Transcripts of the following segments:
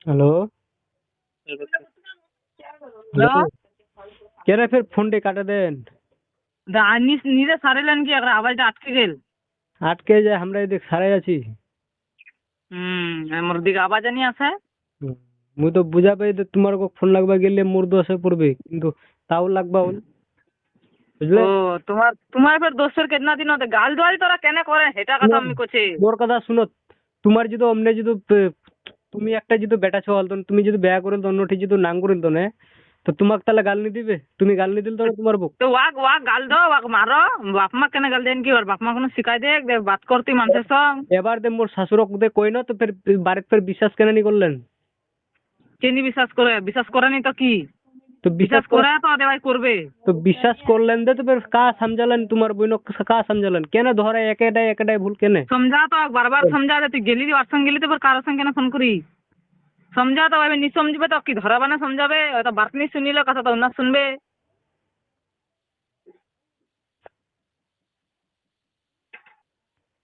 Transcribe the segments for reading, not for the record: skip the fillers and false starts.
Hello. Hello. Hello. कह रहे फिर फोन डे काटे देन নিজে সারিলেন কি একটা আওয়াজটা আটকে গেল। আটকে যায় আমরা এদিক সারাই আছি। মোর দিকে আওয়াজ আনি আছে। মুই তো বুঝা পাই যে তোমার ফোন লাগবা গেলে মোর দোষে পড়বে কিন্তু তাও লাগবা হল বুঝলে। ও তোমার তোমার ফের দোষের কেতনা দিন হতে গাল দোয়ারি তোরা কেন করে সেটা কথা শুনো, আমি কছি। মোর কথা শুনো। তোমার যদি অমনে যদি তুমি একটা যদি বেটা ছো হলতো তুমি যদি বেয়া করিল তো অন্যটি যদি নাং করিল তো নে তো তোমাক তাহলে গাল নি দিবে তুমি গাল নি দিল তো তোমার বুক তো ওয়াক ওয়াক গাল দাও ওয়াক মারো। বাপ মা কেন গাল দেন কি ওর বাপ মা কোনো শিখাই দে বাত করতি মানুষের সঙ্গ। এবার দে মোর শাশুড়ক দে কই না তো ফের বাড়িতে ফের বিশ্বাস কেন নি করলেন। কেনি বিশ্বাস করেনি তো কি তো বিশ্বাস বিশ্বাস করে করে তো দেওয়াই করবে। তো বিশ্বাস করলেন দে তো ফের কা সমঝালেন তোমার বইনক কা সমঝালেন কেন ধরে একেটাই ভুল কেনে। সমঝা তো বারবার সমঝা দে তুই গেলি ওর সঙ্গে গেলি তো ফের কারোর সঙ্গে কেন ফোন করি। সমঝা তো এবার নি সমঝবে তো কি ধরাবা না সমঝাবে তো বাত নি শুনিলে কথা তো অন্য শুনবে।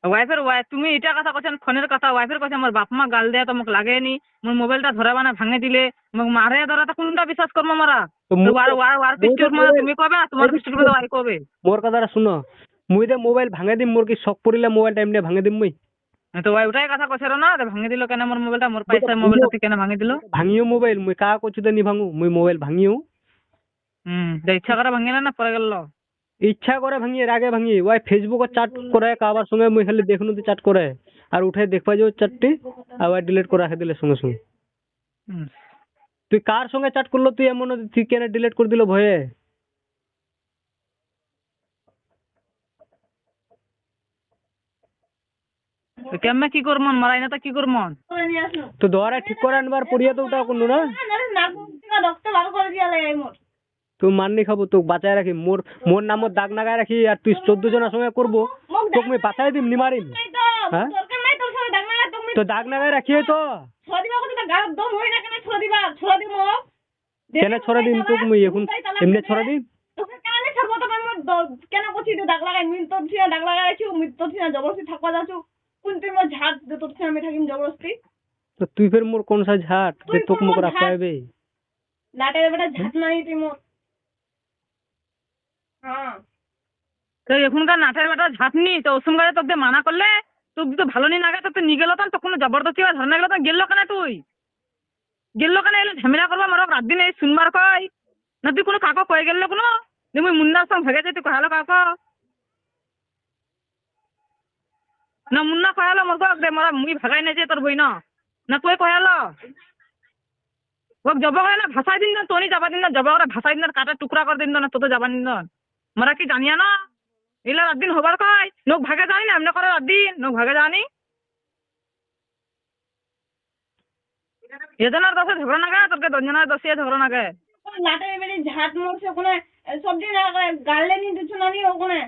ওয়াইফের তুমি এটা কথা কছেন ফোনের কথা ওয়াইফের কথা আমার বাপ মা গাল দেয়া তো মোক লাগেনি। মোর মোবাইলটা ধরাবা না ভাঙে দিলে মোক মারে ধরা তো কোনটা বিশ্বাস করবো মারা। তো তো মুই ওয়ার তো ওয়ার ওয়ার মুই তো পিস্টুর মানে মোবাইল তুমি কবে আর তোমার পিস্টুর মধ্যে ওয়াই কবে। মোর কথাটা শুনো। মুই দে মোবাইল ভাঙে দিম মোর কি শখ পড়িলে মোবাইল টাইম দিয়ে ভাঙে দিম মুই। তো ওয়াই ওটাই কথা কছে না তো ভাঙে দিল কেন মোর মোবাইলটা মোর মুই তো পয়সার ভাঙিও মোবাইলটা তুই কেন ভাঙে দিল। ভাঙিও মোবাইল মুই কা কছু দে নি ভাঙু মুই মোবাইল ভাঙিও। তো ইচ্ছা করে ভাঙিলে না পরে গেল। ইচ্ছা করে ভাঙি এর আগে ভাঙি ওই ফেসবুকে চ্যাট করে কাবার সঙ্গে মুই খালি দেখুন তো চ্যাট করে আর উঠে দেখবা যে চ্যাটটি আবার ডিলিট করে রাখে দিলে সঙ্গে সঙ্গে। হুম। তুই কার সঙ্গে চ্যাট করলো তুই এমন তুই কেন ডিলিট করে দিল ভয়ে। তো কেমনে কি করমন মারাই না তো কি করমন। তো ধরে ঠিক করে আনবার পড়িয়া তো ওটা কোনো না। তুই মাননি খাবো তোকে বাঁচায় রাখি মোর মোর নামত দাগ নাগায় রাখি আর তুই 14 জনের সঙ্গে করবো তোকে মুই বাঁচাই দিম নি মারিম। হ্যাঁ তো দাগ নাগায় রাখি তো কেন ছড়া দিম তোকে মুই এখন এমনি ছড়া দিম। কেন করছি দাগ লাগাই মিল তোর ছিনা দাগ লাগাই আছি মিল তোর ছিনা জবরদস্তি থাকবা যাচ্ছু কোন তুই মোর ঝাড় দে তোর ছিনা আমি থাকিম জবরদস্তি তো তুই ফের মোর কোন সা ঝাট যে তুই তোকে মোর মুখ রাখা ঝাড় হবে। লাটের বেটা ঝাড় নাই তুই মোর হ্যাঁ তো এখনকার নাটের বেটা ঝাঁপনি তো ওসম গায়ে তোকে মানা করলে তোর তো ভালো নি লাগে তো তুই নিয়ে গেল তো কোনো জবরদস্তি বা ধরে গেল তো গেল কেন তুই গেল কেন এলে ঝামেলা করবো আমার রাত দিন এই শুনবার কয় না তুই কোনো কাকো কয়ে গেল কোনো যে মুই মুন্নার সঙ্গে ভেগে যাই তুই কহালো কাকো না মুন্না কহালো মোর দে মোরা মুই ভাগাই নাই যে তোর বই না তুই কহালো ও জব করে না ভাষাই দিন না তোনি যাবা দিন না জব করে ভাষাই দিন কাটা টুকরা করে দিন না তো তো যাবা দিন মোরা কি জানিয়া না এলা রাত দিন হবার কয় নোক ভাগে জানি না এমনি করে রাত দিন নোক ভাগে জানি এজনের দশে ঝগড়া না গায়ে তোকে দশজনের দশে ঝগড়া না গায়ে লাটের বেটা ঝাড় মরছে ওখানে সবজি না গালে নি দিচ্ছ না নি ওখানে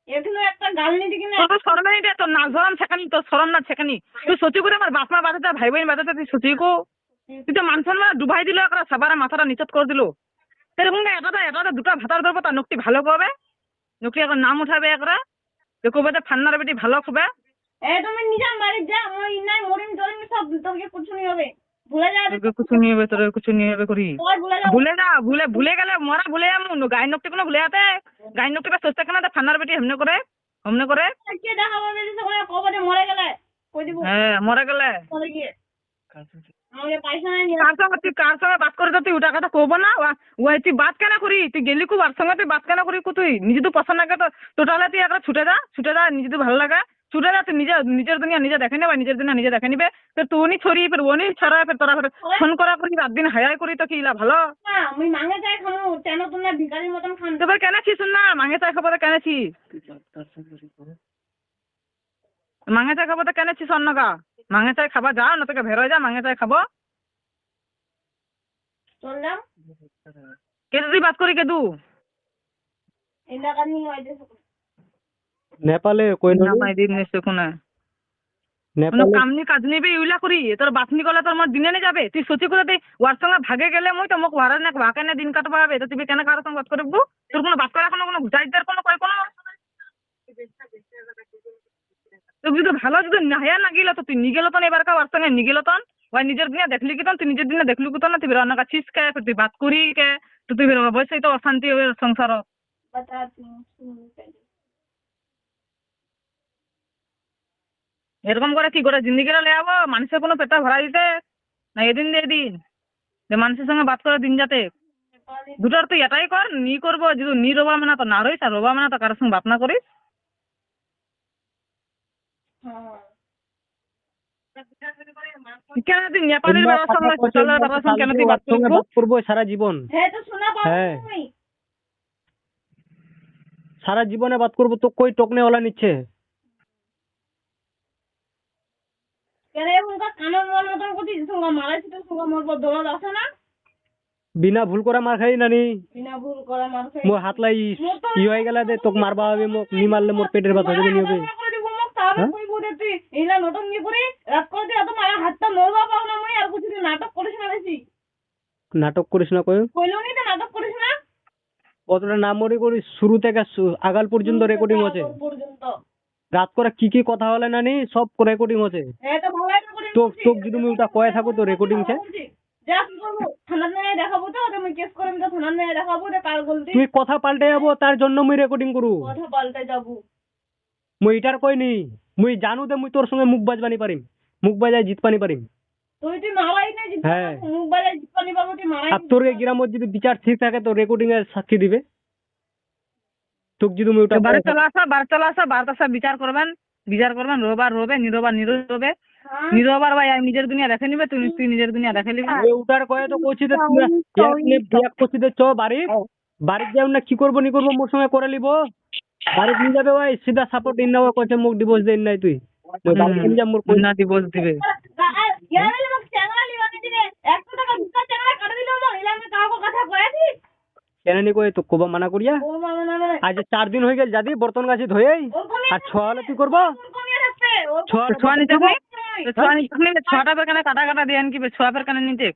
এখানে একটা গাল নি দিকি না তোর শরম নেই রে তোর নাক ধরম ছেকানি তোর শরম না ছেকানি তুই সত্যি করে আমার বাপ মা বাঁচাতে ভাই বোন বাঁচাতে তুই সত্যি কো তুই তো মান সম্মান ডুবাই দিল একটা সবার মাথাটা নিচত করে দিল এরকম এটা দুটো ভাতার ধরবো তার নকটি ভালো করবে নকটি এখন নাম উঠাবে একটা তো কবে তো ফান্নার বেটি ভালো খুবে তুমি নিজাম বাড়ি যা আমার ইনাই মরিম জরিম সব তোকে কিছু নি হবে ভুলে যা তোকে কিছু নিয়ে হবে তোর কিছু নিয়ে হবে করি ওই ভুলে যা ভুলে গেলে মরা ভুলে যাবো গায়ের নকটি কোনো ভুলে যাতে গায়ের নকটিটা সস্তা কেনা ফান্নার বেটি হেমনে করে কে দেখা হবে যে সবাই কবরে মরে গেলে কই দিব হ্যাঁ মরে গেলে পরে গিয়ে আমাকে পয়সা নাই কার সঙ্গে বাত করে তো তুই ওটা কথা কব না ওই তুই বাত কেন করি তুই গেলি খুব আর সঙ্গে তুই বাত কেন করি তুই নিজে তো পছন্দ লাগে তো টোটালে তুই একটা ছুটে যা নিজে তো ভালো লাগে ছুটে যা তুই নিজের দুনিয়া নিজে দেখে নেবে নিজের দুনিয়া নিজে দেখে নিবে ফের তুই ছড়ি ফের ওনি ছড়া ফের তোরা ফের ফোন করা করি রাত দিন হায়াই করি তো কি ইলা ভালো না আমি মাঙ্গে যাই খানো কেন তোমরা ভিখারির মতন খান তো ফের কেন ছিস না মাঙে চাই খাবো তো কেন ছিস মাঙে চাই খাবো তো কেন ছিস অন্য গা মাঙে চাই খাবা যা না তোকে ভেরোয় যা মাঙে চাই খাবো চললাম কেটে তুই বাত করি কেদু এটা কানি নয় যে নেপালে কই না না পাই দিন নিশ্চয় কোনে কোনো নেপালে কামনি কাজ নিবি ইউলা করি তোর বাতনি গলা তোর মোর দিনে নে যাবে তুই সত্যি করে তুই ওর সঙ্গে ভাগে গেলে মুই তো মোক ওয়ারে না ভাগে না দিন কাটবা হবে তো তুই কেন কারোর সঙ্গে বাত করবো তোর কোনো বাত করা কোনো ঘুটাইদের কোনো কয় কোনো তুই যদি ভালো যদি নাহিয়া না গেল তো তুই নিগেল তন এবার ওর সঙ্গে নিগেল তন ওই নিজের দিনে দেখলি কি তুই নিজের দিনে দেখলি কি না তুই রান্না কাছিস কে ফির তুই বাত করি কে তো তুই অবশ্যই তো অশান্তি হবে সংসার। बताती हूँ सुन पहले। এরকম করে কি করে জিন্দিগিটা লেয়াবো মানুষের কোনো পেটটা ভরা দিতে না এদিন দিয়ে দিন যে মানুষের সঙ্গে বাত করে দিন যাতে नेपाली দুটোর তুই এটাই কর নি করবো যদি নি রোবা মানে তো না রইস আর রোবা মানে তো কারোর সঙ্গে বাত না করিস। हाँ কেন তুই নেপালির তোমরা বেড়ার কথা সঙ্গে কইছো, চলার বেড়ার সঙ্গে কেন তাহলে তুই ওর বাত সঙ্গে করবো? বাত করবো সারা জীবন, है तो सुना হ্যাঁ पाऊँ नहीं সারা জীবনে বাত করবো তো কই টকনে ওলা নিচ্ছে। কেন উনকা কানের মন মতন করছি সঙ্গে মারাইছি তো সঙ্গে মোর পর দৌড় আসে না বিনা ভুল করে মার খাই নানি বিনা ভুল করে মার খাই মোর হাত লাই ই হয়ে গেলে দে তোকে মারবা হবে মোক নি মারলে মোর পেটের ব্যথা হবে নি হবে। তাহলে কই বুঝে তুই এইলা নটঙ্গি করে রাত করে দিয়ে এত মারা হাতটা নড়বা পাও না মই আর কিছু নাটক করিস না বেশি নাটক করিস না কই কইলো নি তো নাটক করিস না অতটা না মরে করি শুরু থেকে আগাল পর্যন্ত রেকর্ডিং আছে, আগর পর্যন্ত রাত করে কি কথা হলে নানি সব রেকর্ডিং আছে। হ্যাঁ তো ভালো করে তোক তোক যদি মুই ওটা কয়ে থাকো তো রেকর্ডিং ছে যা কি করবো থানার নিয়ে দেখাবো তো তুমি কেস করে তো থানার নিয়ে দেখাবো যে কার গলতি তুই কথা পাল্টে যাবো তার জন্য মুই রেকর্ডিং করু। কথা পাল্টে যাবো মুই এটার কই নি মুই জানু দে মুই তোর সঙ্গে মুখ বাজবানি পারিম, মুখ বাজায় জিতপানি পারিম। তুই মারাই না জিত হ্যাঁ। মুখ বাজায় জিতপানি পাবো তুই মারাই আর তোর এই গ্রামের যদি বিচার ঠিক থাকে তো রেকর্ডিং এর সাক্ষী দিবে। তোক যদি মুই ওটা বাড়ি কয়ে থাকি- চলে আসা বাড়িতে আসা বিচার করবেন রোবার রোবে নিরোবার রোবে হ্যাঁ। নিরোবার ভাই আমি নিজের দুনিয়া দেখে নিবে তুই নিজের দুনিয়া দেখে নিবি। ওই ওটার কয়ে তো কইছি যে তুই এক করছি যে চ বাড়ি যাও না কি করবো নি করবো মোর সঙ্গে করে লিব বাড়ি নিয়ে যাবে ভাই সিধা সাপোর্ট ইন নাও কইছে মুখ ডিভোর্স দেন নাই তুই ওই বাড়ি নিয়ে যা মোর কই না দিবস দিবে আর ইয়ারে লোক চ্যাংড়া লিবানি দিবে 100 টাকা দুটা চ্যাংড়া কাটে দিল মো ইলা আমি কাউকে কথা কয়েছি কেন নি কই তো কোবা মানা করিয়া ও মামা না না আজ 4 দিন হয়ে গেল যাদি বর্তন গাছে ধুয়েই আর ছোয়া হলে তুই করবো কমিয়ে রাখতে ও ছোয়া নিতে ছোয়া নিতে ছোয়াটা বের কানে কাটা দেন কি ছোয়া বের কানে নিতে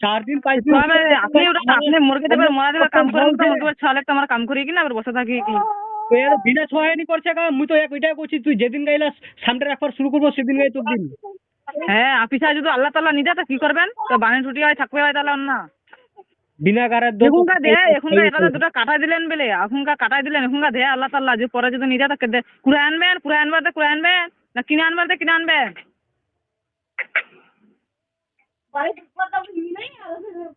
4 দিন 5 দিন ছোয়া আপনি মুরগি দেবে মরা দেবে কাম করেন তো মুরগি ছালে তো আমার কাম করি কি না বসে থাকি কি তুই আর বিনা ছোয়া নি করছে কাম মুই তো এক ওইটাই কইছি তুই যেদিন গাইলা সামনে রাখবার শুরু করবো সেদিন গাই তোর দিন। হ্যাঁ আপিসা যদি আল্লাহ তাআলা নিতে তো কি করবেন তো বানি ছুটি হয় থাকবে হয় তাহলে না বিনা গারার এখনকার এটা দুটো কাটাই দিলেন বলে এখনকার কাটাই দিলেন এখনকার দেয়া আল্লাহ তাআলা যে পরে যদি নিতে তো কুড়ে আনবেন না কিনে আনবেন বাড়ি কথা বলি নাই আর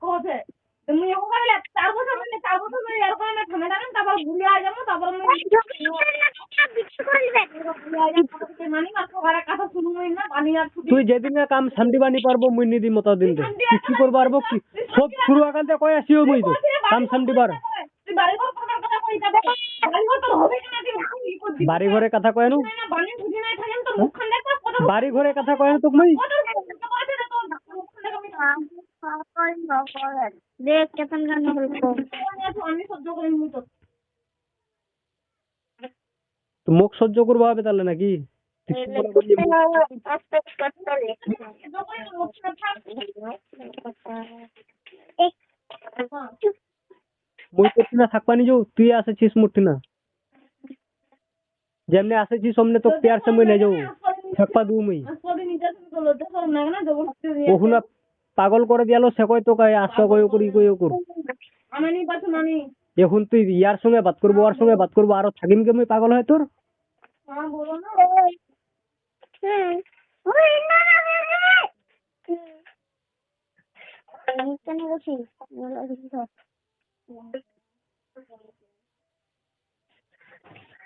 কোথে তুমি ও কইলে 4 বছর মানে এর কারণে থামে দাঁড়ান তারপর ঘুরে আ যাবো তারপর আমি মানি মাত্র ঘরে কথা শুনু না বানি আর ছুটি তুই যেদিন কাম সামডি বানি পারবো মুই নিদি মতো দিন দে তুই কি করবো পারবো কি সব শুরু আকালতে কয়ে আসিও মুই তো কাম সামডি পার তুই বাড়ি ঘর করার কথা কই যাবে বাড়ি ঘর তো হবে না তুই কি করছিস বাড়ি ঘরে কথা কয় নু না বানি বুঝি নাই থাকেন তো মুখখান দেখো কত বাড়ি ঘরে কথা কয় না তোক মুই দেখ কেতন গান হলো আমি সহ্য করি মুই তো তো মুখ সহ্য করবো হবে তাহলে নাকি তুই কি মনে করলি মুই করছি না থাকবানি যাও তুই আসেছিস মুঠি না যেমনি আসেছিস অমনে তো প্যার সে মুই নিয়ে যাবো থাকবা দু মুই ওহুনা পাগল করে দিয়ালো সে কয় তো কয় আসা কয় করি কর আমি পাচ্ছ নানি এখন তুই ইয়ার সঙ্গে বাত করবো ওর সঙ্গে বাত করবো আরো থাকিম কে মুই পাগল হয় তোর হ্যাঁ বলো না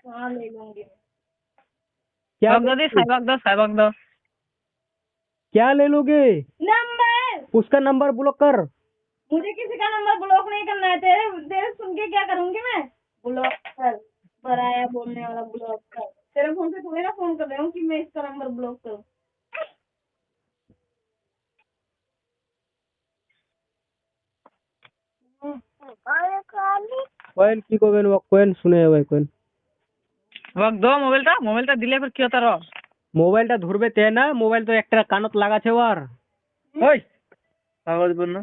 हाँ ले लूंगी क्या साहब दो क्या ले लोगे नंबर उसका नंबर ब्लॉक कर मुझे किसी का नंबर ब्लॉक नहीं करना है तेरे तेरे सुन के क्या करूंगी मैं ब्लॉक कर पराया बोलने वाला ब्लॉक कर तेरे फोन से थोड़ी ना फोन कर रही हूँ कि मैं इसका नंबर ब्लॉक करूँ कोइन की कोइन वो कोइन सुने भाई कोइन দো মোবাইলটা দিলে ফের কি হতো র মোবাইলটা ধরবে তে না মোবাইল তো একটা কানত লাগাছে ওর ওই কাগজ বন্য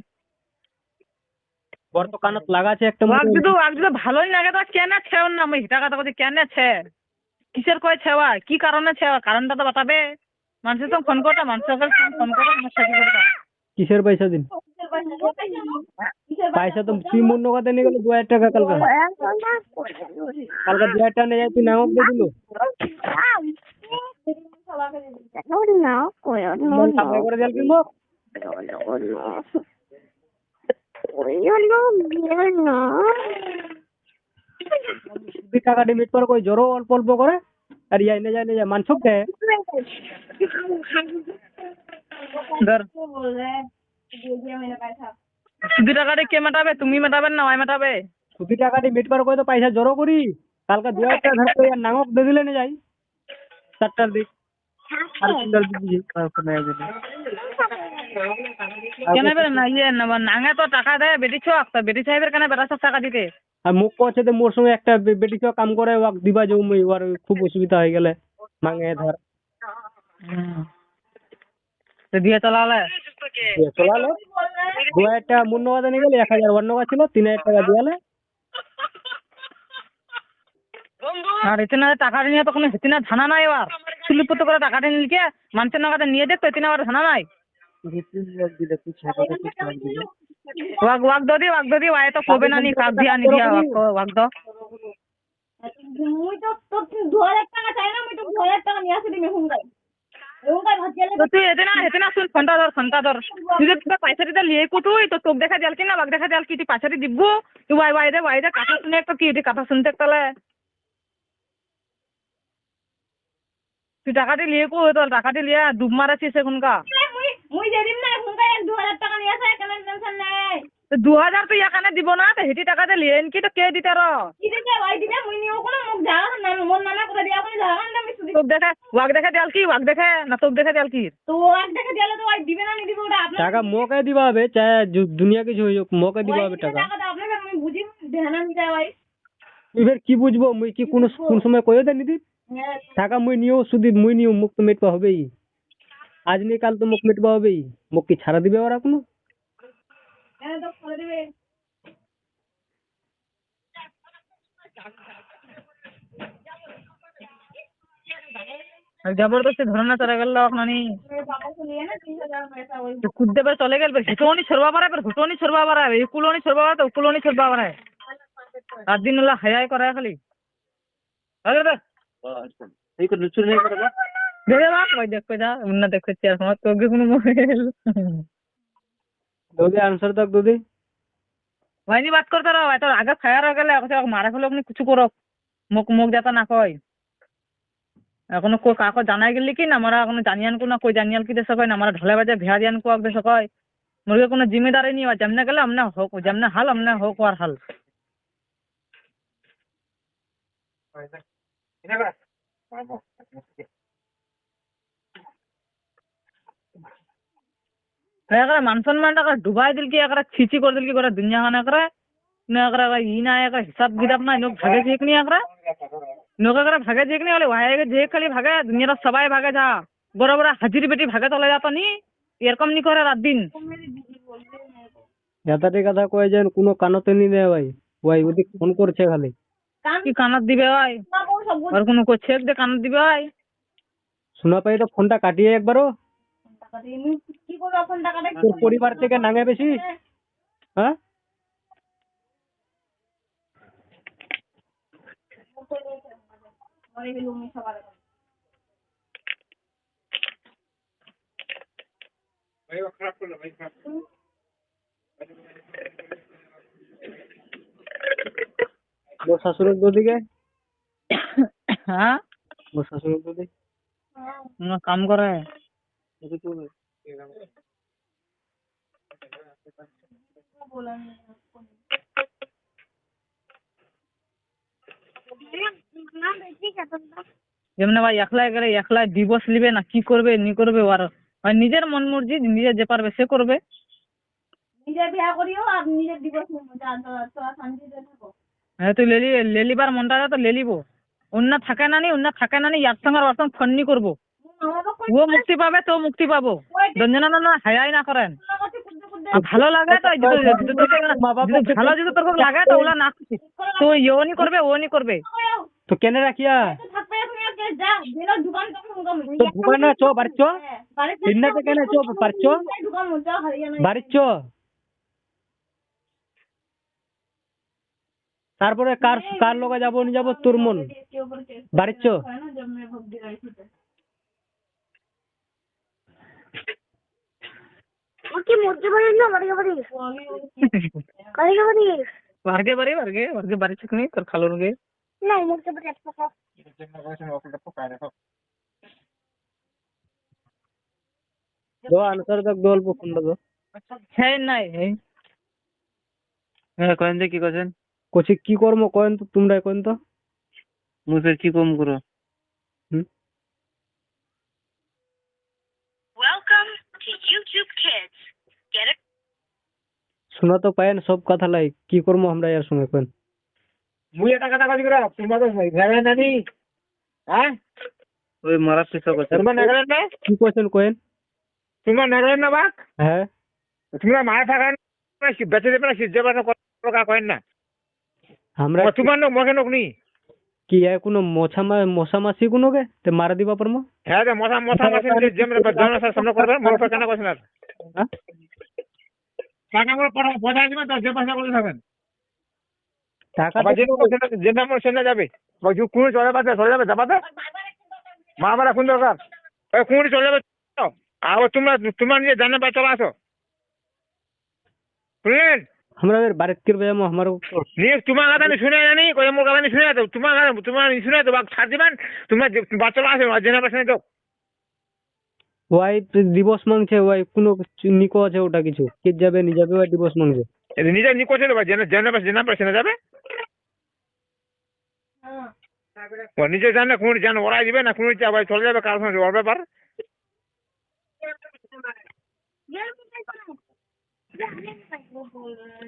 ওর তো কানত লাগাছে একটা আজ যদি ভালোই লাগে তো কেন ছেও না আমি হিটা কথা বলছি কেন ছে কিসের কয় ছেওয়া কি কারণে ছেওয়া কারণটা তো বাতাবে মানুষের তো ফোন করতাম, মানুষের ফোন করে আমার সাথে করতাম। কিসের পয়সা দিন? কিসের পয়সা তো তুই মূন্য কথা নিয়ে গেল 2000 টাকা কালকে 2000 টাকা নিয়ে যাই তুই নামক দিয়ে দিল সাফাই করে দিয়াল কিনবো তুই টাকা ডিমিট করে কই জোরো অল্প অল্প করে আর ইয়াই না যায় মানসুক দেয় ধর बोल रहे हैं दे दिया मैंने पैसा সুদি টাকাটা কে মেটাবে? তুমি মেটাবে না ওই মেটাবে? সুদি টাকা ডিমিট করে কই তো পয়সা জোরো করি কালকে 2000 টাকা ধর কই আর নামক দিয়ে দিলে না যাই 4টার দিক আর সুন্দর দিদি কেন বের না ইয়ে না নাঙে তো টাকা দেয় বেটি ছক, তো বেটি সাহেবের কেন বেটা সব টাকা দিতে? আর মুখ কছে তো মোর সঙ্গে একটা বেটি ছ কাম করে ওয়াক দিবা যাও মই ওর খুব অসুবিধা হয়ে গেলে মাঙে ধর তো দিয়ে চালালে চলালো 2000 টাকা মূন্য কথা নিয়ে গেলে 1000 অন্য কাজ ছিল 3000 টাকা দিয়ালে আর এখানে টাকা নিয়ে তো কোনো হেতিনা ধানা নাই এবার সুলিপত্র করে টাকাটা নিল কে মানুষের নাগাতে নিয়ে দেখতো এতিনা আবার ধানা নাই ওয়াক দদি ওয়াই তো কবে না নি কাক দিয়া নি দিয়া ওয়াক দ मुई तो 2000 টাকা চাই না মুই তো 2000 টাকা নিয়ে আসি দিমে হুঙ্গাই হুঙ্গাই ভাত গেলে তো তুই হেতিনা শুন ফোনটা ধর তুই যে তোর পয়সা দিতে লিয়ে কুটুই তো তোক দেখা দিয়াল কি না ওয়াক দেখা দিয়াল কি তুই পয়সা দিব তুই ওয়াই দে কথা শুনে একটা কি তুই কথা শুনতে তাহলে তুই টাকাটি লিয়ে কো তোর টাকাটি লিয়ে ডুব মারাছিস এখনকা মুই মুই যেদিন না হুঙ্গাই 2000 টাকা নিয়ে আসে কেন টেনশন নাই 2000 তুই এখানে দিব না তো হেটি টাকাতে লিয়ে কি তো কে দিতে র কি দিতে ভাই দিবে মুই নিও কোন মুখ জাগা না মোর নামে করে দিয়া কোন জাগা না আমি সুদি তোক দেখে ওয়াক দেখে দিয়াল কি ওয়াক দেখে না তোক দেখে দিয়াল কি তো এক টাকা দিলে তো ভাই দিবে না নি দিবে ওটা আপনার টাকা মোকে দিবা হবে চাই দুনিয়া কিছু হই হোক মোকে দিবা হবে টাকা টাকা আপনাকে আমি বুঝি ধ্যান আমি যাই ভাই তুই ফের কি বুঝবো মুই কি কোন সময় কইও দেন নিদি টাকা মুই নিও সুদি মুই নিও মুখ তো মিটবা হবেই আজ নি কাল তো মুখ মিটবা হবেই মুখ কি ছাড়া দিবে ওরা কোনো এনে তো করে দিবে জবরদস্তি ধরনা চলে গেল আপনানি मेरे पापा को लिए ना 3000 पैसा वही তো কুদ্দে বে চলে গেল হিটোনি ছড়বা পারে একুলোনি ছড়বা পারে তো উকুলোনি ছড়বা পারে আর দিন হলা হায়াই করে খালি আরে দে এই তো লুচুর নেই করে দে বাপ ভাই দেখো যা উন্না দেখো চার সময় তোকে কোনো মোবাইল দোদে আনসার তক দোদে ভাইনি বাত করতে রো এত আগে ফায়ার হয়ে গেলে এখন মারা ফেলে আপনি কিছু করো মুখ যাতা না কয় এখনো কো কাকো জানাই গেলি কি না আমরা এখনো জানিয়ান কো না কই জানিয়াল কি দেশে কয় না আমরা ঢালে বাজে ভেয়া দিয়ান কো আগ দেশে কয় মুরগে কোনো জিম্মেদারি নি যেমনে গেলে আমনে হোক যেমনে হাল আমনে হোক আর হাল एकरा मान सम्मान डुबाई दिल की एकरा छिची कर दिल की गोरा दुनिया खाना एकरा न एकरा इ ना एकरा हिसाब किताब ना लोग भागे ठीक नहीं एकरा लोग एकरा भागे ठीक नहीं वाले वहां के जे खाली भागे दुनिया सबाई भागे जा बड़ा बड़ा हाजिरी बेटी भागे चले जाता नी এরকম নি করে রাত দিন যাতাতে কথা কয় যেন কোনো কানতে নি দেয় ভাই ওই ওদিক ফোন করছে খালি কি কানত দিবে ভাই बाबू सब আর কোনো কো চেক দে কানত দিবে ভাই শোনা পাই তো ফোনটা কাটিয়ে একবারও টাকা দিয়ে মুই কি করব এখন টাকাটা তোর পরিবার থেকে নাঙে বেশি হ্যাঁ মরে গেল মুই সবার মোর শাশুড়ের দুদিকে হ্যাঁ মোর শাশুড়ের দুদিকে না কাম করে बोला যেমন ভাই একলাই গেলে একলাই ডিভোর্স নিবে না কি করবে নি করবে আর ভাই নিজের মন মর্জি নিজে যে পারবে সে করবে নিজে বিয়া করিও আর নিজে দিবস জান তো শান্তিতে থাকো হ্যাঁ তুই লেলিবার মনটা তো লেলিবো অন্য থাকে না নি ইয়ার সঙ্গে ওর সঙ্গে ফোন নি করবো ও মুক্তি পাবে তো মুক্তি পাবো দঞ্জনা না হায়াই না করেন আর ভালো লাগে তো ভালো যদি তোর লাগে তো ওলা না তো ইও নি করবে ও নি করবে তো কেন রাখিয়া থাকবে এখন আর কে যা যেটা দোকান তো ঢুকাম তো দোকানে চ বাড়ি চ বাড়িতে চিন্নাতে কেন চ বাড়ি চ ঢুকাম যা হরিয়ানা বাড়ি চ তারপরে কার কার লগে যাবো নি যাবো তোর মন বাড়ি চ जब मैं भग गई थी ওকে মরতে পারি না বাড়ি বাড়ি কারি বাড়ি বার্গে বার্গে বাড়ি থেকে নেই তোর খালুর গে না মরতে পারি একটা দো আনসার দেখ দো অল্প ফোনটা দো হ্যাঁ নাই হ্যাঁ কয়েন দিয়ে কি করছেন কছি কি কর্ম করেন তো তোমরা করেন তো মুসের কি কম করো হুম? Welcome to YouTube Kids. Get a শোনা তো পায়েন সব কথা লাই কি করবো আমরা এর সঙ্গে কেন মুই এটা কথা কইছি করে তোমাদের ঘরে নানি হ্যাঁ ওই মারা পিছা করছে তোমার নগরের না কি করছেন কেন তোমার নগরের না বাক হ্যাঁ তোমরা মারা থাকা না বেঁচে দেবে না সিজে বানা কথা কইন না আমরা তোমার না মগে নকনি কি আর কোনো মশা মাসি কোনো গে তে মারা দিবা পারমো হ্যাঁ রে মশা মশা মাসে যেমন জনসা সামনে করবে মোর উপর কেন কইছ না হ্যাঁ? টাকা মোর পড়া পয়সা দিবেন তো যে পয়সা করে খাবেন টাকা আবার যে নাম সেনা যাবে বা যে কোন চলে যাবে যাবাতে মা মারা কোন দরকার ওই কোন চলে যাবে আর তোমরা তোমার নিয়ে জানা বা চলে আসো শুনলেন আমরা বাড়িত কিরবে যাবো আমার নিয়ে তোমার কথা আমি শুনে জানি কই মোর কথা আমি শুনে তো তোমার শুনে তো ছাড় দিবেন তোমরা বাচ্চা আসো জেনা পাশে তো ওয়াই দিবস মাংছে ওয়াই কোনো নিকো আছে ওটা কিছু কে যাবে নি যাবে ওয়াই দিবস মাংছে নিজে নিকো ছিল বা জেনা পাশে যাবে ও নিজে জানে কোন জান ওরাই দিবে না কোন চাই চলে যাবে কার সঙ্গে ওর ব্যাপার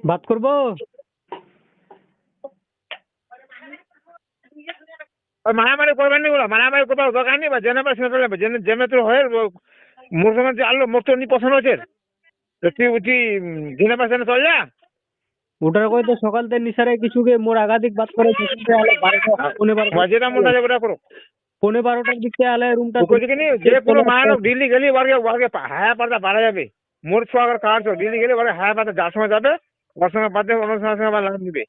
বাত করবো ওই মারামারি করবেন নি বলো মারামারি করবার দরকার নেই বা জেনা পাশে চলে যাবে জেনে তো হয় মোর সঙ্গে যে আলো মোর তো নি পছন্দ হচ্ছে তুই জেনা পাশে চলে যা ওটার কই তো সকাল থেকে নিসারে কিছু কে মোর আগাদিক বাত করে যেটা মনে হয় ওটা করো 12:30 দিক থেকে আলে রুমটা যে কোনো মানব দিল্লি গেলি ওয়ার্গে হায়া পাতা বাড়া যাবে মোর ছোয়া আগে কাটছো দিল্লি গেলে ওরা হায়া পাতা যার সময় যাবে ওর সঙ্গে বাদে অন্য সঙ্গে আবার লাগান দিবে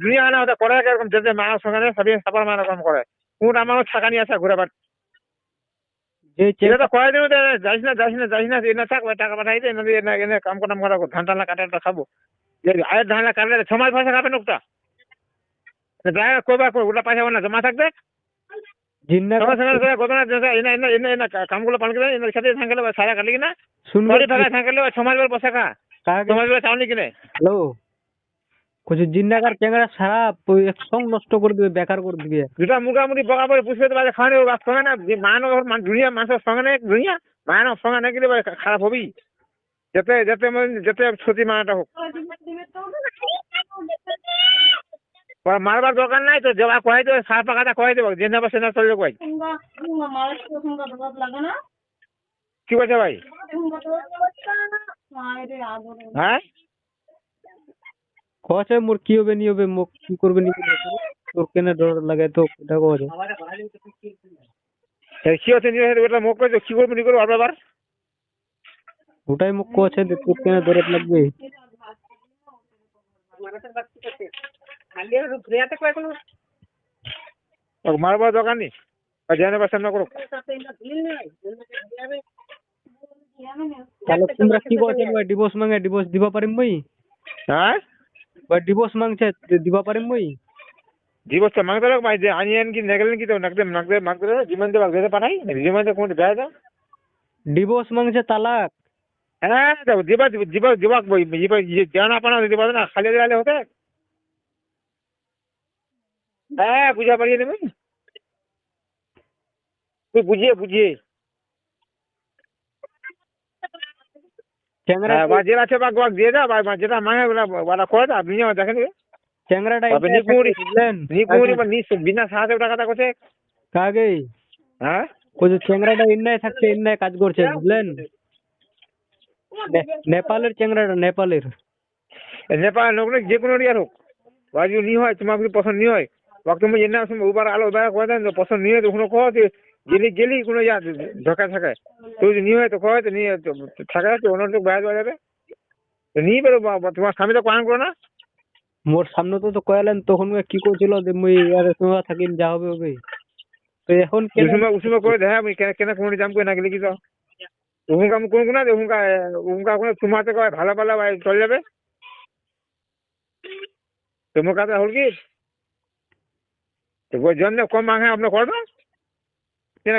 দুনিয়া আনা ওটা করে এরকম যেতে মায়ের সঙ্গে সবই সাপার মায়ের কম করে কোন আমারও ছাকা নিয়ে আসা ঘুরে বার যে এটা তো কয়ে দেবে যাইস না এনে থাক টাকা পাঠাই দে এনে কাম কাম করা ধান টানা কাটা খাবো আয়ের ধান কাটলে সমাজ পয়সা খাবেন ওটা ড্রাইভার কইবার ওটা পয়সা না জমা থাকবে জিন্না কামগুলো পান করে এর সাথে থাকলে সারা কাটলি কিনা শুনবে সরি ফাঁকা থাকলে সমাজ বেলা বসে খা সমাজ বেলা চাউনি কিনে হ্যালো কিছু জিন্নাকার চ্যাংড়া সারা সং নষ্ট করে দিবে বেকার করে দিবে দুটা মুখামুখি বকা পরে পুষবে তো খাওয়ানো সঙ্গে না মানব দুনিয়া মানুষের সঙ্গে নেই দুনিয়া মানব সঙ্গে না গেলে খারাপ হবি যেতে যেতে যেতে ক্ষতি মানাটা হোক মারবার দরকার নাই তো জবা কয়ে দেবে সার পাকাটা কয়ে দেবো যে নেবা সেনা চলে কই কি বলছে ভাই হ্যাঁ কছে মোর কি হবে নি হবে মোক কি করবে নি করবে তোর কেন ডর লাগে তো এটা কছে কি হচ্ছে ওটা মুখ করে কি করবো নি করবো আর ব্যাপার ওটাই মোক কছে তোর কেন দরদ লাগবে মারবার দরকার নেই জেনে বা সামনে করো তাহলে তোমরা কি করছেন ভাই ডিভোর্স মাঙ্গে ডিভোর্স দিবা পারিম মই হ্যাঁ ভাই ডিভোর্স মাংছে দিবা পারিম মই দিবসটা মাগতে লোক ভাই যে আনিয়েন কি নেগলেন কি তো নাকদে জীবন দেবা গেতে পাঠাই জীবন দে কোন গায় দাও ডিভোর্স মাংছে তালাক হ্যাঁ দিবা দিবা দিবা দিবা জানা পানা দিবা না খালি দিলে হতে হ্যাঁ বুঝা পারিয়ে নেবে তুই বুঝিয়ে চ্যাংরা বা যেটা আছে বাগ দিয়ে দাও বা যেটা মাঙে ওরা করে দাও আপনি দেখেন চ্যাংরাটা বুঝলেন বিনা সাহায্যে টাকাটা করছে কাগে হ্যাঁ ওই যে চ্যাংরাটা ইন্নায় থাকছে ইন্নায় কাজ করছে বুঝলেন নেপালের চ্যাংরাটা নেপালের নেপাল লোক যে কোনো ইয়ার হোক বাজু নি হয় তোমার যদি পছন্দ নি হয় ওকে তুমি জেনে আসুন উবার আলো উবার করে দেন পছন্দ নিয়ে তো কোনো কো গেলি কোনো ইয়া ঢাকা থাকে তুই যদি নিয়ে হয় তো কয় তো নিয়ে থাকা তো অন্য তো বাইরে যাবে তো নিয়ে বেরো তোমার স্বামী তো পালন করো না মোর সামনে তো কয়ালেন তখন কি করছিল যে মুই আর সঙ্গে থাকিম যা হবে হবে তো এখন কেন উসমে করে দেখা আমি কেন কোনো জাম করে না গেলে কি তো উহুঙ্কা আমি কোন না উহুঙ্কা কোনো তোমাতে কয় ভালো ভালো চলে যাবে তোমার কাছে হল কি তো ওই জন্য কম মাঙে আপনার করো না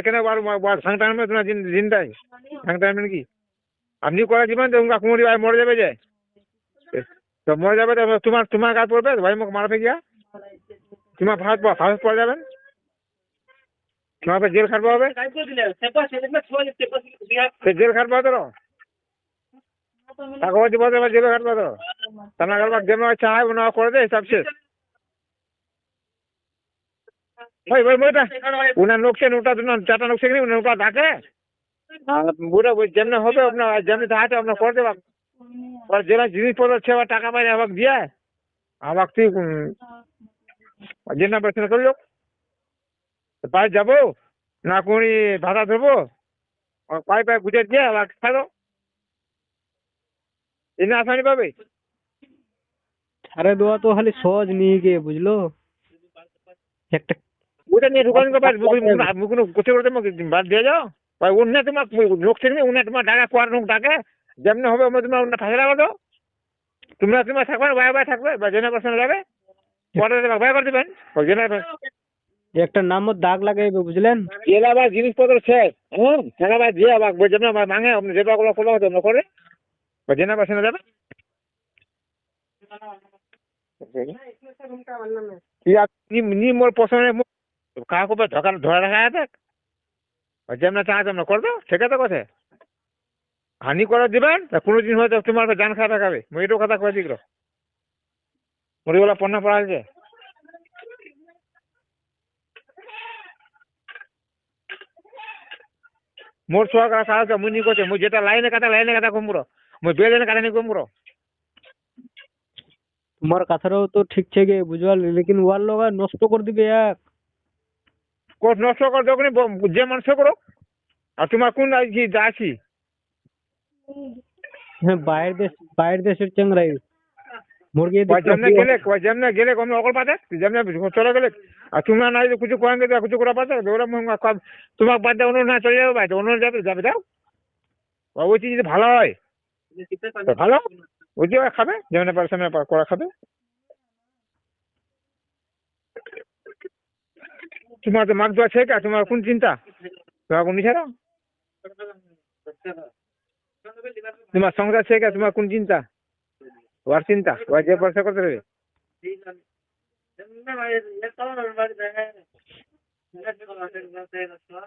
কেন সাংটা আনবে তোমার দিনটাই সাংটা আনবেন কি আপনি করে দিবেন তো উনকা কুমড়ি ভাই মরে যাবে যে তো মরে যাবে তো তোমার কাজ পড়বে ভাই মুখ মারবে গিয়া তোমার ফাঁস পড়ে যাবেন তোমার জেল খাটবো হবে জেল খাটবো তো কাগজ দিব তো জেল খাটবো তো তানা কারবার যেন চায় না করে দে সব শেষ ভাই বইটা উনার নোকছে নোটা চারটা নোকছে কিনে নোটা ডাকে বুড়া যেমনি হবে আপনার যেমনি থাকে আপনার করে দেবা যেটা জিনিসপত্র আছে আবার টাকা পাই আবার দিয়ে আবার তুই যে না পেছনে চললো পায়ে যাবো না কোনি ভাড়া ধরবো পায়ে গুজে দিয়ে আবার খালো এনে আসানি পাবে ছাড়ে দেওয়া তো খালি সহজ নিয়ে গিয়ে বুঝলো একটা ওটা নিয়ে ঢুকান কোনো কোথায় করতে বাদ দিয়ে যাও ভাই অন্য তোমার লোক থেকে অন্য তোমার ডাকা কোয়ার লোক ডাকে যেমনি হবে আমরা তোমার অন্য ফাঁসে লাগাতো তোমার থাকবে বাইরে বাইরে থাকবে বা জেনে পার্সনে যাবে কোয়ার্টার বাইরে করে দেবেন ওই জেনে একটা নামত দাগ লাগাইবে বুঝলেন এলা আবার জিনিসপত্র শেষ হ্যাঁ টাকা আবার দিয়ে আবার যেমন মাঙে আপনি যে টাকাগুলো খোলা হতো আমরা করে বা জেনে পার্সনে যাবে নি মোর পছন্দের কাউকে ধরা রাখা আছে যেমন চাঁদ আমরা করবো ঠিক আছে কথা হানি করে দিবেন কোনো দিন হয়তো তোমার জান খাওয়া দেখাবে মই এটাও কথা কয়ে দিল মরিগুলা পণ্য পড়া আছে মোর ছোয়া কাটা সাহায্য মুই নি করছে মুই যেটা লাইনে কাটা কমবো মুই বেলেনে কাটা নি কমবো তোমার কথাটাও তো ঠিক থেকে বুঝবার লেকিন ওয়ার লগা নষ্ট করে দিবে এক কোর্স নষ্ট করে যখনই যে মানুষ করো আর তোমার কোন আছি হ্যাঁ বাইরের দেশের চেংরাই মুরগি যেমনে গেলে কম অকল পাতে যেমনে চলে গেলে আর তোমরা নাই কিছু করেন কিছু করা পাতে তোমার বাদ দেওয়া অন্য না চলে যাবে ভাই অন্য যাবে যাও ওই যদি ভালো হয় ভালো ওই যে খাবে যেমন পারসামে করা খাবে তোমার তো মাছ দেওয়া শেখা তোমার কোন চিন্তা তোমার কোন ছাড়া তোমার সংসার শেখা তোমার কোন চিন্তা ওর চিন্তা ওই যে পয়সা করতে দেবে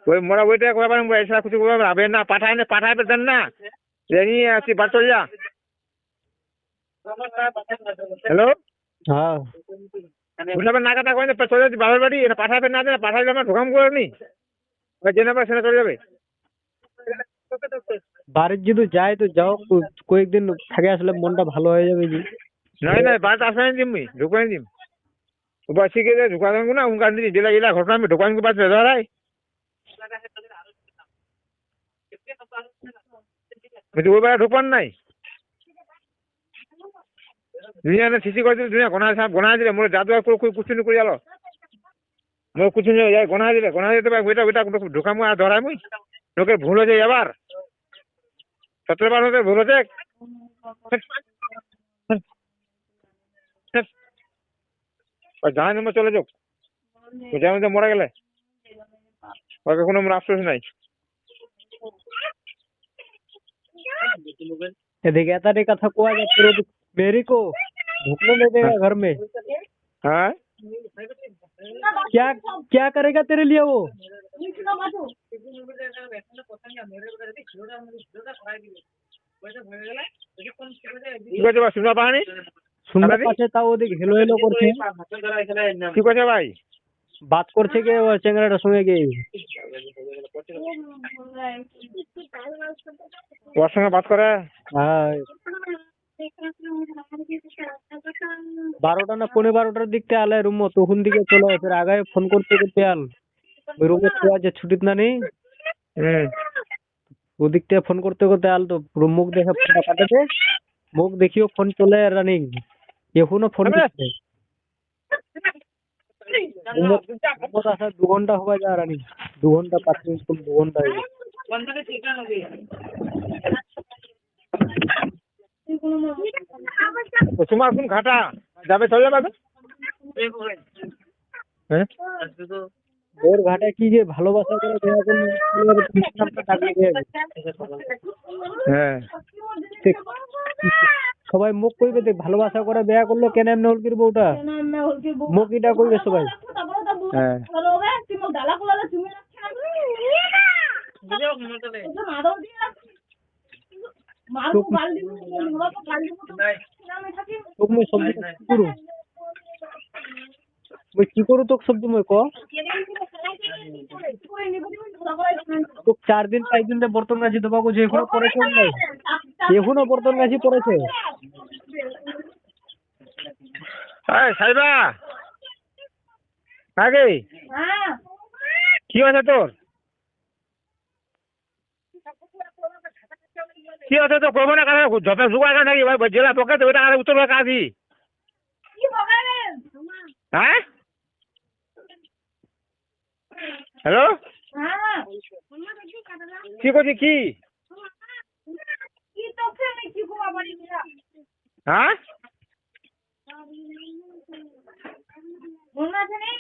ওই মোরা ওইটা করে পারেন এছাড়া কিছু করবে না পাঠাবে দেন না নিয়ে আসি বাদ চল যা হ্যালো হ্যাঁ উঠাবেন না কাটা করেন চলে যাচ্ছি বাবার বাড়ি এটা পাঠাবেন না পাঠাইলে আমার ঢোকাম করে নি ওই যে নেবার সেটা চলে যাবে বাড়ির যদি যায় তো যাও কয়েকদিন থাকে আসলে মনটা ভালো হয়ে যাবে জি নাই বাড়িতে আসবেন দিম ঢুকাই দিম ওবার শিখে যায় ঢুকা দেবো না উনকান দিদি জেলা জেলা ঘটনা আমি ঢুকান কি পারছে ধরাই ওই বেলা ঢুকান নাই দুনিয়া সিসি করে দিলে দুনিয়া গোনা দিলে মোর জাদু আর কুচুনি করে গেল মোর কুচুনি যাই গোনা দিতে ওইটা ঢুকামু আর ধরাই মুই লোকের ভুল হয়ে যায় আবার 17 বার হতে ভুল হচ্ছে জাহান নামে চলে যাক যেমন মরে গেলে ওকে কোনো আফসোস নাই देखिए तारे कथा को आ पूरे मेरी को ढुकने नहीं देगा घर में हाँ क्या क्या करेगा तेरे लिए वो কি করছে ভাই শুনবা পাহানি শুনতে পাচ্ছে তাও ওদিকে হেলো হেলো করছে কি করছে ভাই বাত করছে কে ও চেংড়াটার সঙ্গে গিয়ে ওর সঙ্গে বাত করে হ্যাঁ 12টা না 12:15টার দিকতে আলে রুম তখন দিকে চলে ফের আগায় ফোন করতে করতে আল ওই রুমে ছোয়া যে ছুটিত না নেই ওদিক থেকে ফোন করতে করতে আল তো পুরো মুখ দেখে ফোনটা কাটাতে মুখ দেখিও ফোন চলে রানিং এখনো ফোন করছে রুমত আসা 2 ঘন্টা হবে যা রানিং 2 ঘন্টা 5 মিনিট 2 ঘন্টা হয়ে গেছে। তো তোমার কোন ঘাটা যাবে চলে যাবে হ্যাঁ ওর ঘাটা কি যে ভালোবাসা করে দেয়া কোন নামটা ডাকলে দেয়া হ্যাঁ সবাই মুখ কইবে দেখ ভালোবাসা করে বিয়া করলো কেন এমনি হলকির বউটা কেন এমনি হলকি বউ মুখ এটা কইবে সবাই তারপরে তো বউ হ্যাঁ। ভালো হবে তুই মোক ডালা কোলালে চুমে রাখছিস না মাদর দিয়ে মারবো গাল দিব মারবো গাল দিব আমি থাকি তোক মই সবজি কি করু মই কি করু তোক সবজি মই ক করে নিব ধরা করে তোক 4 দিন 5 দিন ধরে বর্তন গাছি দেবা কো যে এখনো পড়েছে নাই এখনো বর্তন গাছি পড়েছে এই সাইবা আগে হ্যাঁ কি আছে তোর কি আছে তো করবো না কারণ যত জোগাড় করে নাকি ভাই জেলা পকেট ওইটা আর উত্তর কাজই কি বগালেন হ্যাঁ হ্যালো হ্যাঁ কি করছি কি কি তোকে আমি কি করব বাড়ি দিয়া হ্যাঁ মনে আছে নি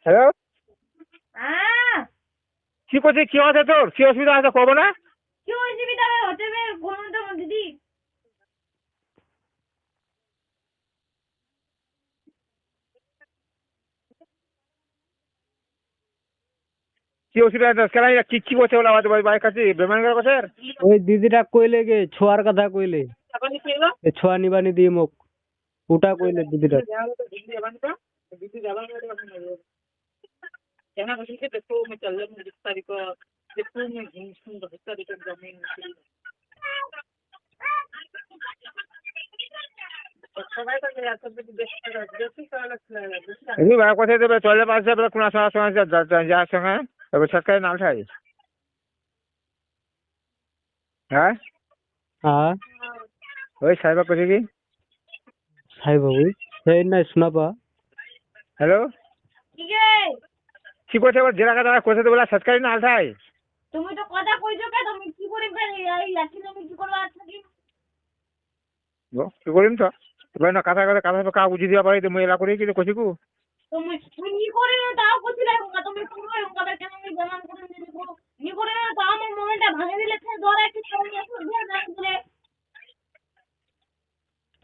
হ্যালো হ্যাঁ কি করছি কি আছে তোর কি অসুবিধা আছে করবো না কি অসুবিধা হতে বে কোনটা দিদি কি অসুবিধা আছে কেন কি কি করছে বলে আমাদের বাইক কাছে বেমানগার কাছে ওই দিদিটা কইলে গে ছোয়ার কথা কইলে এ ছোয়া নিবানি দিয়ে মুখ ওটা কইলে দিদিটা এমনি ভাড়া কোথায় দেবে চলে পাশে কোনো সময় যাওয়ার সঙ্গে তবে সরকারি নাম ঠাই হ্যাঁ হ্যাঁ ওই সাহেবা করছে কি সাই বাবু সেই নাই শোনাবা হ্যালো ঠিক আছে কি করছে এবার জেলা কাটা কোথায় দেবে সরকারি নাম ঠাই তুমি তো কথা কইছো কে তুমি কি করে এই লাঠি আমি কি করব আচ্ছা কি কি করিম তো এবার না কথা কথা কথা কা বুঝি দিয়া পারি মই এলা করি কি কইছি কু তুমি কি করে তাও কইছিলে তুমি পুরো এমন কেন আমি জানান করে দিবো নি করে তাও আমার মোবাইলটা ভাঙে দিলে ফের ধরে একটু সামনে এসে দিয়ে না করে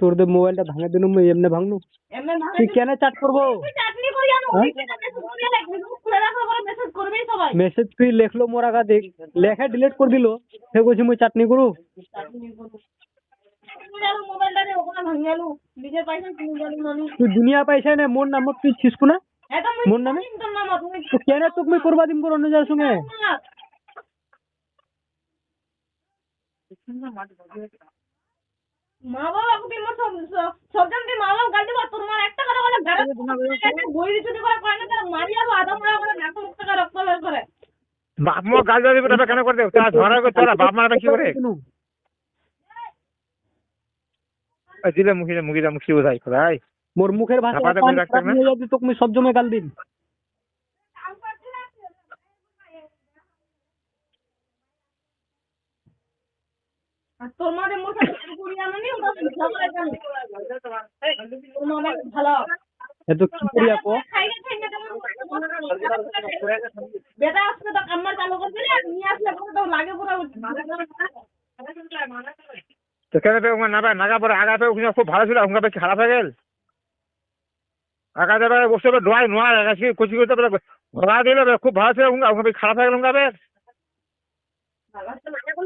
তোর দে মোবাইলটা ভাঙে দিনু মই এমনে ভাঙনু এমন ভাঙে তুই কেন চাট করবো চাটনি করি আমি ওই মেসেজ করে লাগবে খুলে রাখা করে মেসেজ করবেই সবাই মেসেজ তুই লেখলো মোর আগা দেখ লেখা ডিলিট করে দিল সে কইছি মই চাটনি করু চাটনি করব তুমি জানো মোবাইলটা রে ওখানে ভাঙালু নিজের পয়সা কিনে জানো নানি তুই দুনিয়া পাইছা না মোর নামত তুই ছিসকু না এত মোর নামে তো নাম তুমি তো কেন তোক মই করবা দিম কর অন্য যার সঙ্গে মা বাবা তুমি মোর সবজন তুই মা বাবা গাল দিবা তোর মার একটা কথা বলে গাড়ি বই দিতে করে কয় না তার মারি যাবো আদা মারা করে নাক মুখ থেকে রক্ত বের করে বাপ মা গাল দিবে তবে কেন করতে তা ধরা তোরা বাপ মারা কি করে দিলে মুখি বোঝাই খোদাই মোর মুখের ভাষা ধাপাতে বলে রাখতে না? যদি তোক মই সব জমে গাল দিম আর তোর মাদের মোর সাথে করি আনি ওটা ঝগড়া কেন তোর মা অনেক ভালো এত কি করিয়া কো খাইলে খাইলে বেটা আসলে তো কান্না চালু করে দিলে আর নিয়ে আসলে পরে তো লাগে পুরো তো কেন না নাগা পরে আগা পে ওখানে খুব ভালো ছিল ওখানে বেশি খারাপ হয়ে গেল আগা যাবে বসে ডোয়াই নোয়া আজকে কোচিং করতে পারে ওরা দিলে খুব ভালো ছিল ওখানে বেশি খারাপ হয়ে গেল ওখানে ভালো হয়ে যাবে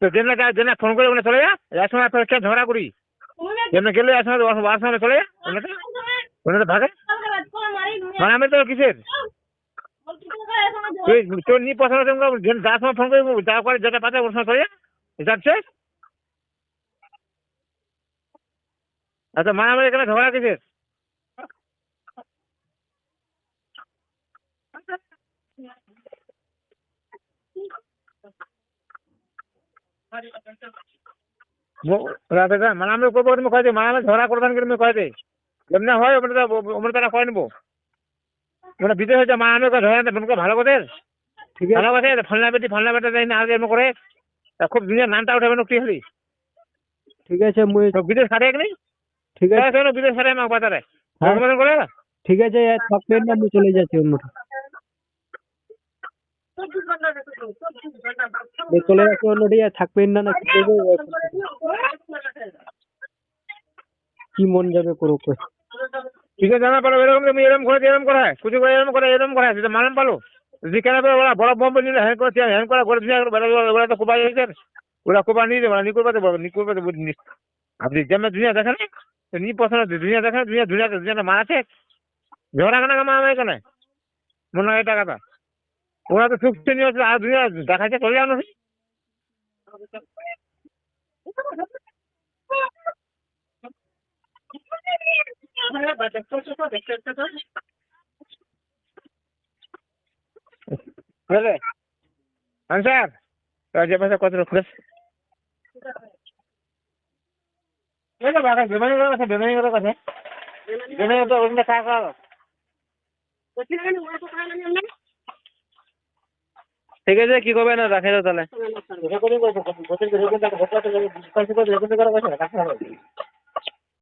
তো জেনে ফোন করে ওখানে চলে যা এক সময় কে ঝগড়া করি তুমি যেমন গেলে এক সময় ওর সময় চলে যা ওখানে ভাগে কালকে রাত করে মারি মানে আমি তো কিসের ওর কিছু তুই তোর নি পছন্দ যার সময় ফোন করবি যা করে যেটা পাচ্ছে ওর সময় করে যাচ্ছে। আচ্ছা মারামারি এখানে ঝগড়া কিসের? রাতে মারামারি করবো তুমি কয়ে দে, মারামারি ঝগড়া করবেন কি তুমি কয়ে দে, যেমনি হয় ওমরা তারা করে নেবো। মানে বিদেশ হচ্ছে মারামারি করে ঝগড়া নেই ভালো করে ঠিক আছে ভালো কথা ফালনা বেটা যাই না আগে এমন করে তা খুব দুনিয়ার নামটা উঠাবে নকটি হলি ঠিক আছে মুই তো বিদেশ খাটে একনি ঠিক আছে বিদেশ খাটে আমাকে বাজারে হ্যাঁ। করে ঠিক আছে থাকবেন না আমি চলে যাচ্ছি অন্যটা চলে যাচ্ছি অন্যটি থাকবেন না কি করবো কি মন যাবে করো কই ঠিক আছে জানা পারো এরকম তুমি এরকম করে কুচি করে এরকম করে যেটা মালুম পালো যদি কেন ওরা বড় বম্ব নিলে হ্যাঁ করছে হ্যাঁ করা করে দিয়ে ওরা তো কোপাই হয়েছে ওরা কোপা নিয়ে দেবো নি করবাতে বলো নি করবাতে আপনি যেমন দুনিয়া দেখেন নি পছন্দ দুনিয়া দেখেন দুনিয়াটা মারাছে ঝগড়া কেন মারা কেন মনে হয় এটা কথা ওরা তো সুখ নিয়ে হচ্ছে আর দুনিয়া দেখাচ্ছে চলে যাও না স্যার যে পয়সা কত রকম বেমানি করে কথা তো ওখানে টাকা ঠিক আছে কি করবে না রাখে দাও তাহলে